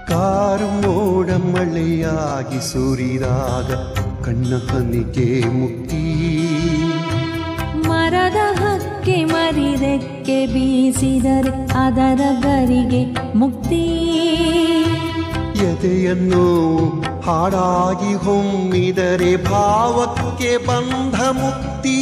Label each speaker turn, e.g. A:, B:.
A: Car ಮೋಡ ಮಳೆಯಾಗಿ ಸುರಿದಾಗ ಕಣ್ಣ ಹನಿಗೆ ಮುಕ್ತಿ.
B: ಮರದ ಹಕ್ಕೆ ಮರಿದಕ್ಕೆ ಬೀಸಿದರೆ ಅದರ ಗರಿಗೆ ಮುಕ್ತಿ.
A: ಎದೆಯನ್ನು ಹಾಡಾಗಿ ಹೊಮ್ಮಿದರೆ ಭಾವಕ್ಕೆ ಬಂಧ ಮುಕ್ತಿ.